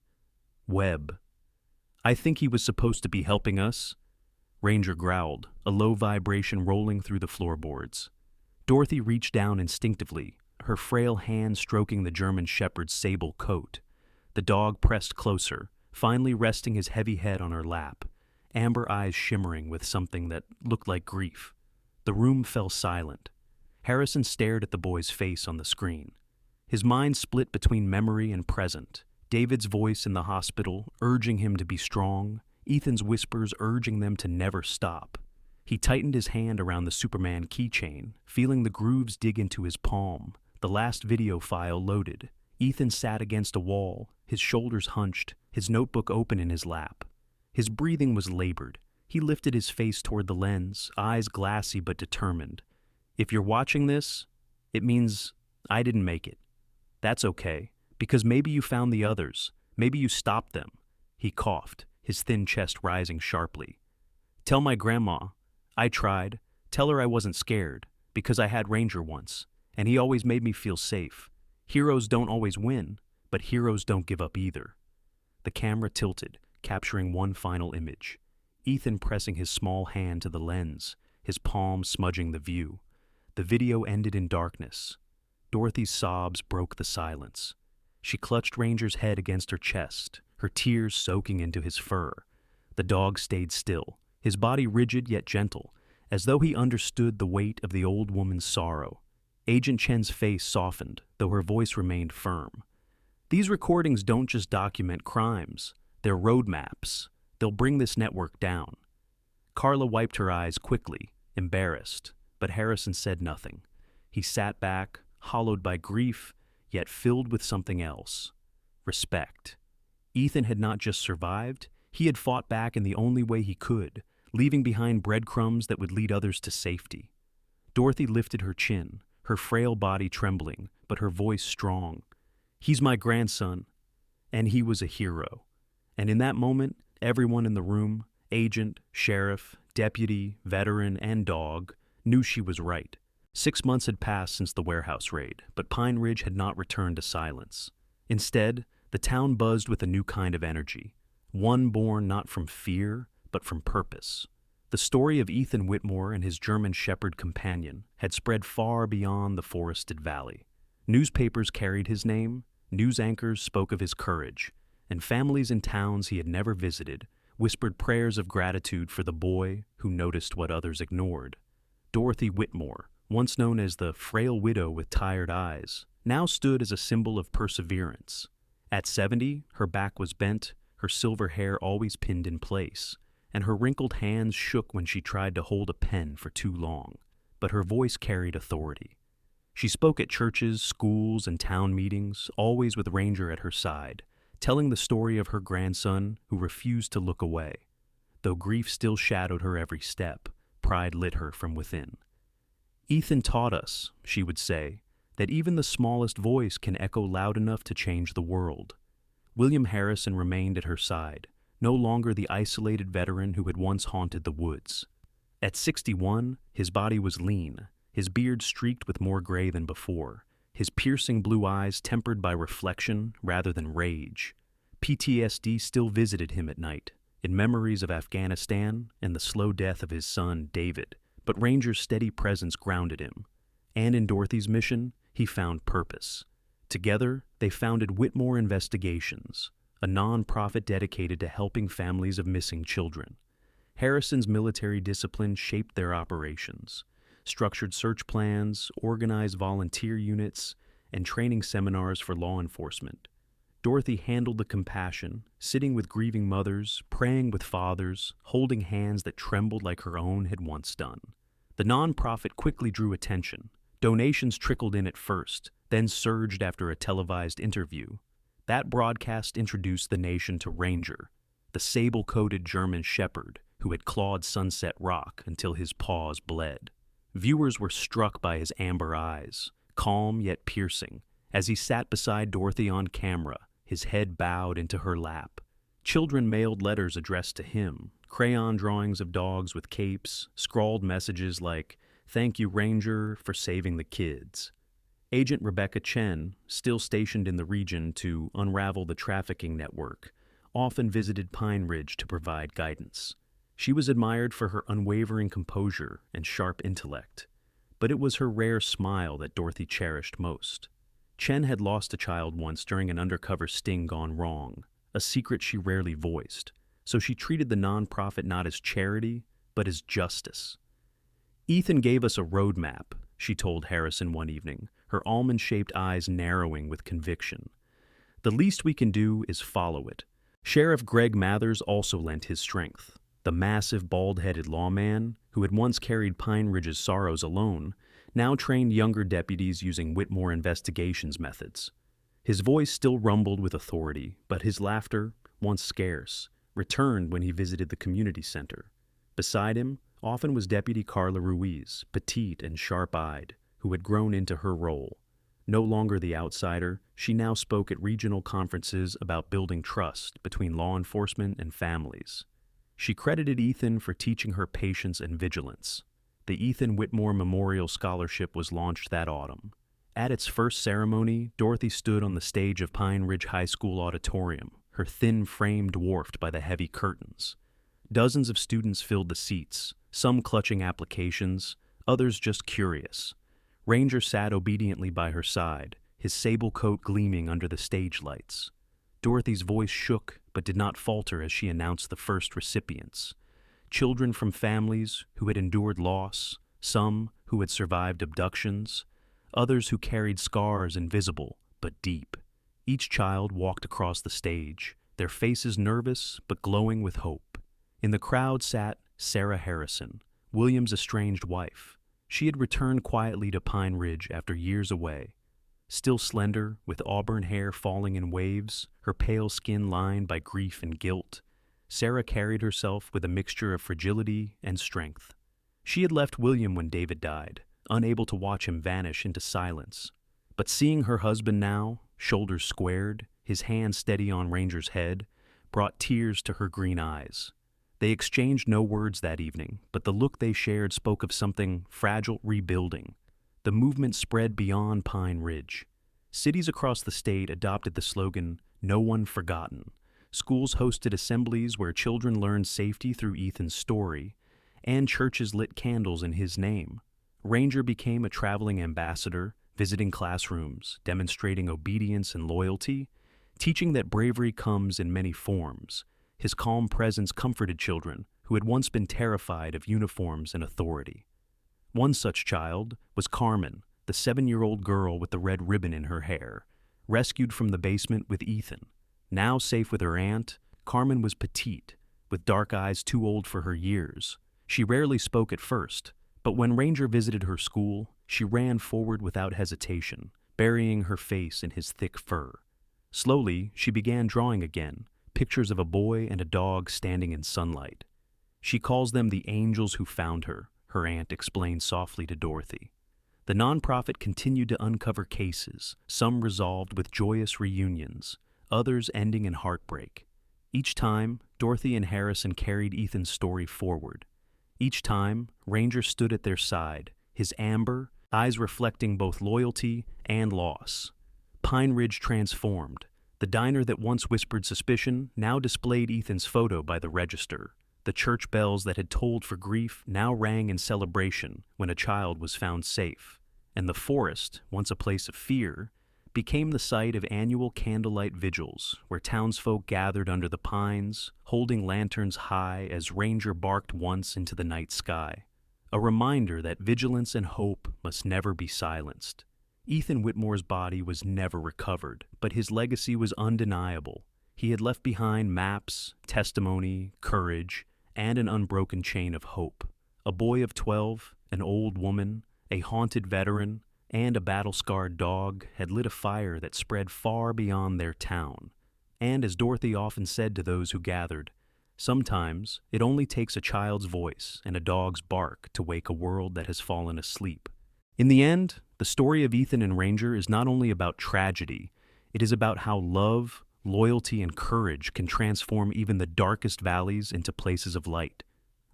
Webb. I think he was supposed to be helping us. Ranger growled, a low vibration rolling through the floorboards. Dorothy reached down instinctively, her frail hand stroking the German shepherd's sable coat. The dog pressed closer, finally resting his heavy head on her lap, amber eyes shimmering with something that looked like grief. The room fell silent. Harrison stared at the boy's face on the screen. His mind split between memory and present. David's voice in the hospital, urging him to be strong, Ethan's whispers urging them to never stop. He tightened his hand around the Superman keychain, feeling the grooves dig into his palm. The last video file loaded. Ethan sat against a wall, his shoulders hunched, his notebook open in his lap. His breathing was labored. He lifted his face toward the lens, eyes glassy but determined. If you're watching this, it means I didn't make it. That's okay, because maybe you found the others. Maybe you stopped them. He coughed, his thin chest rising sharply. Tell my grandma. I tried. Tell her I wasn't scared, because I had Ranger once, and he always made me feel safe. Heroes don't always win, but heroes don't give up either. The camera tilted, capturing one final image. Ethan pressing his small hand to the lens, his palm smudging the view. The video ended in darkness. Dorothy's sobs broke the silence. She clutched Ranger's head against her chest, her tears soaking into his fur. The dog stayed still, his body rigid yet gentle, as though he understood the weight of the old woman's sorrow. Agent Chen's face softened, though her voice remained firm. These recordings don't just document crimes, they're roadmaps. They'll bring this network down. Carla wiped her eyes quickly, embarrassed, but Harrison said nothing. He sat back, hollowed by grief, yet filled with something else. Respect. Ethan had not just survived, he had fought back in the only way he could, leaving behind breadcrumbs that would lead others to safety. Dorothy lifted her chin, her frail body trembling, but her voice strong. He's my grandson, and he was a hero. And in that moment, everyone in the room, agent, sheriff, deputy, veteran, and dog, knew she was right. 6 months had passed since the warehouse raid, but Pine Ridge had not returned to silence. Instead, the town buzzed with a new kind of energy, one born not from fear, but from purpose. The story of Ethan Whitmore and his German shepherd companion had spread far beyond the forested valley. Newspapers carried his name, news anchors spoke of his courage, and families in towns he had never visited whispered prayers of gratitude for the boy who noticed what others ignored. Dorothy Whitmore, once known as the frail widow with tired eyes, now stood as a symbol of perseverance. At 70, her back was bent, her silver hair always pinned in place, and her wrinkled hands shook when she tried to hold a pen for too long, but her voice carried authority. She spoke at churches, schools, and town meetings, always with Ranger at her side, telling the story of her grandson who refused to look away. Though grief still shadowed her every step, pride lit her from within. Ethan taught us, she would say, that even the smallest voice can echo loud enough to change the world. William Harrison remained at her side, no longer the isolated veteran who had once haunted the woods. At 61, his body was lean, his beard streaked with more gray than before, his piercing blue eyes tempered by reflection rather than rage. PTSD still visited him at night, in memories of Afghanistan and the slow death of his son, David, but Ranger's steady presence grounded him. And in Dorothy's mission, he found purpose. Together, they founded Whitmore Investigations, a non-profit dedicated to helping families of missing children. Harrison's military discipline shaped their operations, structured search plans, organized volunteer units, and training seminars for law enforcement. Dorothy handled the compassion, sitting with grieving mothers, praying with fathers, holding hands that trembled like her own had once done. The nonprofit quickly drew attention. Donations trickled in at first, then surged after a televised interview. That broadcast introduced the nation to Ranger, the sable-coated German shepherd who had clawed Sunset Rock until his paws bled. Viewers were struck by his amber eyes, calm yet piercing, as he sat beside Dorothy on camera, his head bowed into her lap. Children mailed letters addressed to him, crayon drawings of dogs with capes, scrawled messages like, "Thank you, Ranger, for saving the kids." Agent Rebecca Chen, still stationed in the region to unravel the trafficking network, often visited Pine Ridge to provide guidance. She was admired for her unwavering composure and sharp intellect, but it was her rare smile that Dorothy cherished most. Chen had lost a child once during an undercover sting gone wrong, a secret she rarely voiced, so she treated the nonprofit not as charity, but as justice. "Ethan gave us a roadmap," she told Harrison one evening, her almond-shaped eyes narrowing with conviction. "The least we can do is follow it." Sheriff Greg Mathers also lent his strength. The massive, bald-headed lawman, who had once carried Pine Ridge's sorrows alone, now trained younger deputies using Whitmore investigations methods. His voice still rumbled with authority, but his laughter, once scarce, returned when he visited the community center. Beside him often was Deputy Carla Ruiz, petite and sharp-eyed, who had grown into her role. No longer the outsider, she now spoke at regional conferences about building trust between law enforcement and families. She credited Ethan for teaching her patience and vigilance. The Ethan Whitmore Memorial Scholarship was launched that autumn. At its first ceremony, Dorothy stood on the stage of Pine Ridge High School auditorium, her thin frame dwarfed by the heavy curtains. Dozens of students filled the seats, some clutching applications, others just curious. Ranger sat obediently by her side, his sable coat gleaming under the stage lights. Dorothy's voice shook but did not falter as she announced the first recipients. Children from families who had endured loss, some who had survived abductions, others who carried scars invisible but deep. Each child walked across the stage, their faces nervous but glowing with hope. In the crowd sat Sarah Harrison, William's estranged wife. She had returned quietly to Pine Ridge after years away. Still slender, with auburn hair falling in waves, her pale skin lined by grief and guilt, Sarah carried herself with a mixture of fragility and strength. She had left William when David died, unable to watch him vanish into silence. But seeing her husband now, shoulders squared, his hand steady on Ranger's head, brought tears to her green eyes. They exchanged no words that evening, but the look they shared spoke of something fragile rebuilding. The movement spread beyond Pine Ridge. Cities across the state adopted the slogan, "No one forgotten." Schools hosted assemblies where children learned safety through Ethan's story, and churches lit candles in his name. Ranger became a traveling ambassador, visiting classrooms, demonstrating obedience and loyalty, teaching that bravery comes in many forms. His calm presence comforted children who had once been terrified of uniforms and authority. One such child was Carmen, the 7-year-old girl with the red ribbon in her hair, rescued from the basement with Ethan. Now safe with her aunt, Carmen was petite, with dark eyes too old for her years. She rarely spoke at first, but when Ranger visited her school, she ran forward without hesitation, burying her face in his thick fur. Slowly, she began drawing again, pictures of a boy and a dog standing in sunlight. "She calls them the angels who found her," her aunt explained softly to Dorothy. The nonprofit continued to uncover cases, some resolved with joyous reunions, others ending in heartbreak. Each time, Dorothy and Harrison carried Ethan's story forward. Each time, Ranger stood at their side, his amber, eyes reflecting both loyalty and loss. Pine Ridge transformed. The diner that once whispered suspicion now displayed Ethan's photo by the register. The church bells that had tolled for grief now rang in celebration when a child was found safe. And the forest, once a place of fear, became the site of annual candlelight vigils where townsfolk gathered under the pines, holding lanterns high as Ranger barked once into the night sky. A reminder that vigilance and hope must never be silenced. Ethan Whitmore's body was never recovered, but his legacy was undeniable. He had left behind maps, testimony, courage, and an unbroken chain of hope. A boy of 12, an old woman, a haunted veteran, and a battle-scarred dog had lit a fire that spread far beyond their town. And as Dorothy often said to those who gathered, sometimes it only takes a child's voice and a dog's bark to wake a world that has fallen asleep. In the end, the story of Ethan and Ranger is not only about tragedy, it is about how love, loyalty, and courage can transform even the darkest valleys into places of light.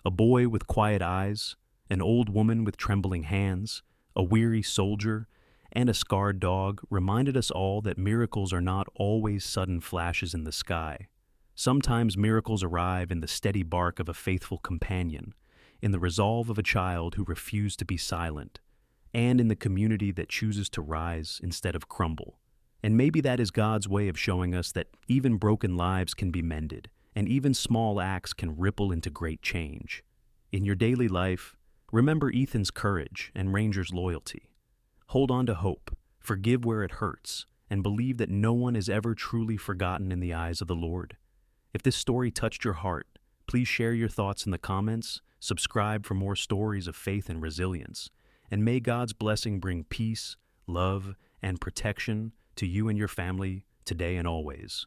A boy with quiet eyes, an old woman with trembling hands, a weary soldier, and a scarred dog reminded us all that miracles are not always sudden flashes in the sky. Sometimes miracles arrive in the steady bark of a faithful companion, in the resolve of a child who refused to be silent, and in the community that chooses to rise instead of crumble. And maybe that is God's way of showing us that even broken lives can be mended, and even small acts can ripple into great change. In your daily life, remember Ethan's courage and Ranger's loyalty. Hold on to hope, forgive where it hurts, and believe that no one is ever truly forgotten in the eyes of the Lord. If this story touched your heart, please share your thoughts in the comments, subscribe for more stories of faith and resilience, and may God's blessing bring peace, love, and protection to you and your family today and always.